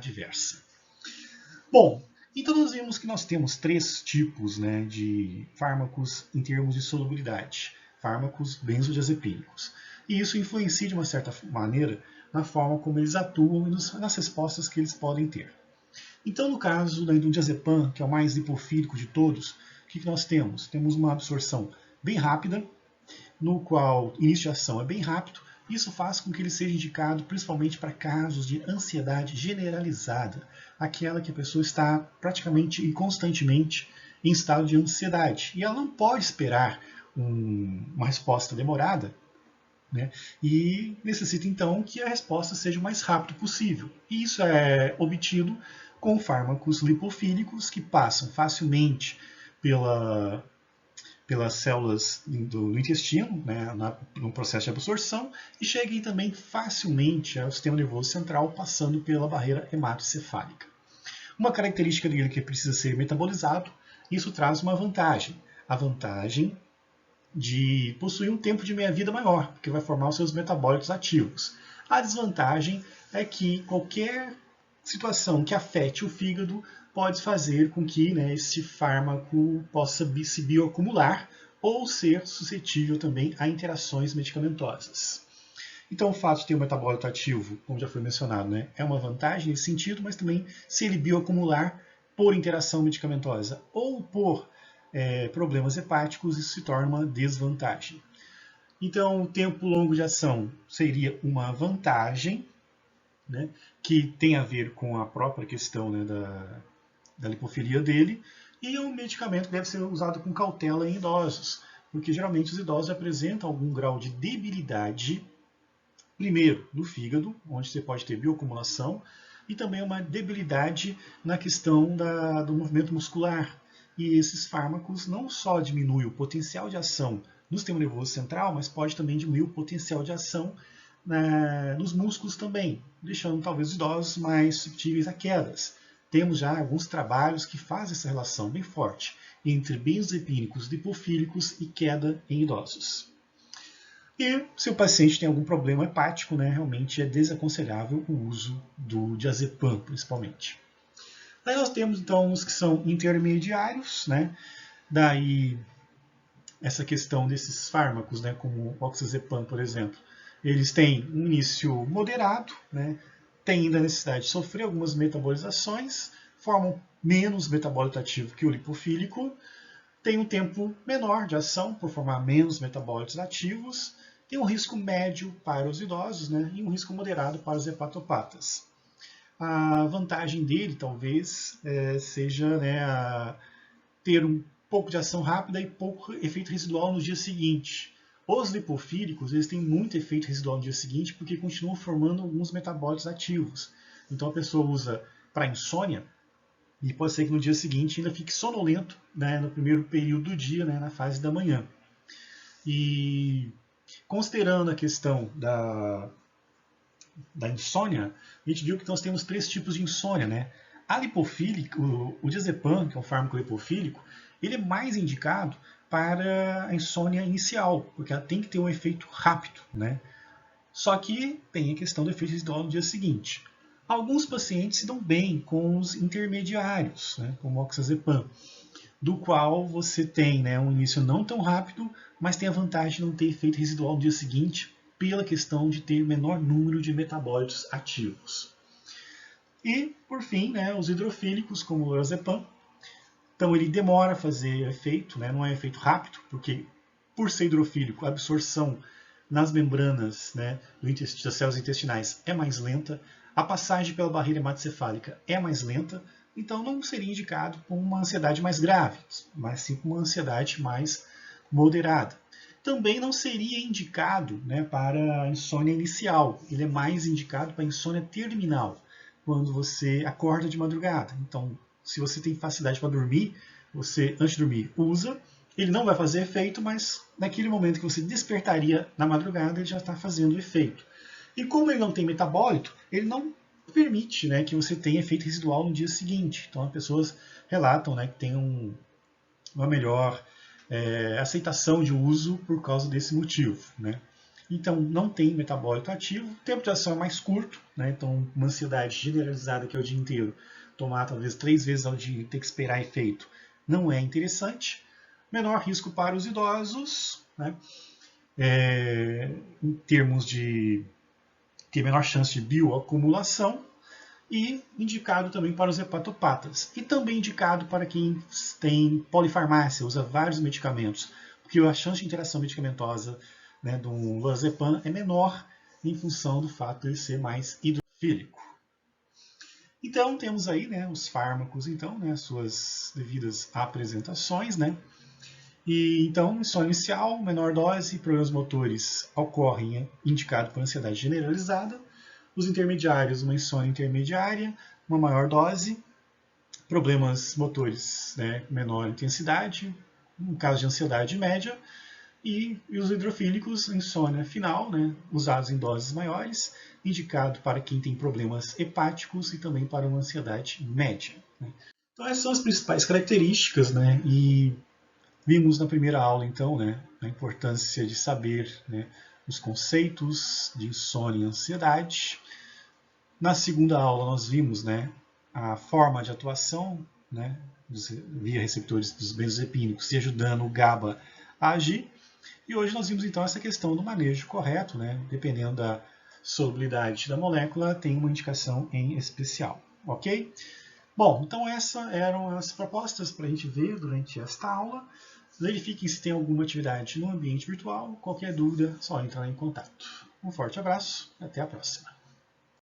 diversa. Bom, então nós vimos que nós temos três tipos, né, de fármacos em termos de solubilidade. Fármacos benzodiazepínicos. E isso influencia de uma certa maneira na forma como eles atuam e nas respostas que eles podem ter. Então, no caso do diazepam, que é o mais lipofílico de todos, o que nós temos? Temos uma absorção bem rápida, no qual o início de ação é bem rápido. Isso faz com que ele seja indicado principalmente para casos de ansiedade generalizada, aquela que a pessoa está praticamente e constantemente em estado de ansiedade. E ela não pode esperar uma resposta demorada, né? E necessita então que a resposta seja o mais rápido possível. E isso é obtido com fármacos lipofílicos que passam facilmente pelas células do intestino, né, no processo de absorção, e cheguem também facilmente ao sistema nervoso central, passando pela barreira hematocefálica. Uma característica dele que precisa ser metabolizado, isso traz uma vantagem. A vantagem de possuir um tempo de meia-vida maior, porque vai formar os seus metabólitos ativos. A desvantagem é que qualquer situação que afete o fígado pode fazer com que, né, esse fármaco possa se bioacumular ou ser suscetível também a interações medicamentosas. Então, o fato de ter um metabólito ativo, como já foi mencionado, né, é uma vantagem nesse sentido, mas também se ele bioacumular por interação medicamentosa ou por problemas hepáticos, isso se torna uma desvantagem. Então, o tempo longo de ação seria uma vantagem, né, que tem a ver com a própria questão, né, da lipofilia dele, e o medicamento deve ser usado com cautela em idosos, porque geralmente os idosos apresentam algum grau de debilidade, primeiro no fígado, onde você pode ter bioacumulação, e também uma debilidade na questão do movimento muscular. E esses fármacos não só diminuem o potencial de ação no sistema nervoso central, mas pode também diminuir o potencial de ação nos músculos também, deixando talvez os idosos mais suscetíveis a quedas. Temos já alguns trabalhos que fazem essa relação bem forte entre benzodiazepínicos lipofílicos e queda em idosos. E se o paciente tem algum problema hepático, né, realmente é desaconselhável o uso do diazepam, principalmente. Aí nós temos então os que são intermediários, né? Daí essa questão desses fármacos, né, como o oxazepam, por exemplo, eles têm um início moderado, né? Tem ainda a necessidade de sofrer algumas metabolizações, formam menos metabólito ativo que o lipofílico, tem um tempo menor de ação por formar menos metabólitos ativos, tem um risco médio para os idosos, né, e um risco moderado para os hepatopatas. A vantagem dele, talvez, seja, né, ter um pouco de ação rápida e pouco efeito residual no dia seguinte. Os lipofílicos, eles têm muito efeito residual no dia seguinte porque continuam formando alguns metabólitos ativos. Então a pessoa usa para insônia e pode ser que no dia seguinte ainda fique sonolento, né, no primeiro período do dia, né, na fase da manhã. E considerando a questão da insônia, a gente viu que nós temos três tipos de insônia, né? A lipofílica, o diazepam, que é um fármaco lipofílico, ele é mais indicado para a insônia inicial, porque ela tem que ter um efeito rápido, né? Só que tem a questão do efeito residual no dia seguinte. Alguns pacientes se dão bem com os intermediários, né, como o oxazepam, do qual você tem, né, um início não tão rápido, mas tem a vantagem de não ter efeito residual no dia seguinte, pela questão de ter menor número de metabólitos ativos. E, por fim, né, os hidrofílicos, como o lorazepam. Então, ele demora a fazer efeito, né, não é efeito rápido, porque, por ser hidrofílico, a absorção nas membranas, né, das células intestinais é mais lenta, a passagem pela barreira hematocefálica é mais lenta, então não seria indicado com uma ansiedade mais grave, mas sim com uma ansiedade mais moderada. Também não seria indicado, né, para a insônia inicial, ele é mais indicado para a insônia terminal, quando você acorda de madrugada. Então, se você tem facilidade para dormir, você, antes de dormir, usa. Ele não vai fazer efeito, mas naquele momento que você despertaria na madrugada, ele já está fazendo efeito. E como ele não tem metabólito, ele não permite, né, que você tenha efeito residual no dia seguinte. Então, as pessoas relatam, né, que tem uma melhor aceitação de uso por causa desse motivo, né? Então, não tem metabólito ativo. O tempo de ação é mais curto, né? Então, uma ansiedade generalizada que é o dia inteiro, tomar talvez 3 vezes ao dia e ter que esperar efeito, não é interessante. Menor risco para os idosos, né? Em termos de ter menor chance de bioacumulação, e indicado também para os hepatopatas. E também indicado para quem tem polifarmácia, usa vários medicamentos, porque a chance de interação medicamentosa, né, do lorazepam é menor em função do fato de ele ser mais hidrofílico. Então temos aí, né, os fármacos, então, né, as suas devidas apresentações, né? E então, insônia inicial, menor dose, problemas motores ocorrem indicado por ansiedade generalizada. Os intermediários, uma insônia intermediária, uma maior dose, problemas motores, né, menor intensidade, no caso de ansiedade média, e os hidrofílicos, insônia final, né, usados em doses maiores, indicado para quem tem problemas hepáticos e também para uma ansiedade média. Né. Então essas são as principais características, né, e vimos na primeira aula, então, né, a importância de saber, né, os conceitos de insônia e ansiedade. Na segunda aula nós vimos, né, a forma de atuação, né, via receptores dos benzodiazepínicos e ajudando o GABA a agir. E hoje nós vimos então essa questão do manejo correto, né, dependendo da solubilidade da molécula, tem uma indicação em especial, ok? Bom, então essas eram as propostas para a gente ver durante esta aula. Verifiquem se tem alguma atividade no ambiente virtual. Qualquer dúvida, só entrar em contato. Um forte abraço e até a próxima.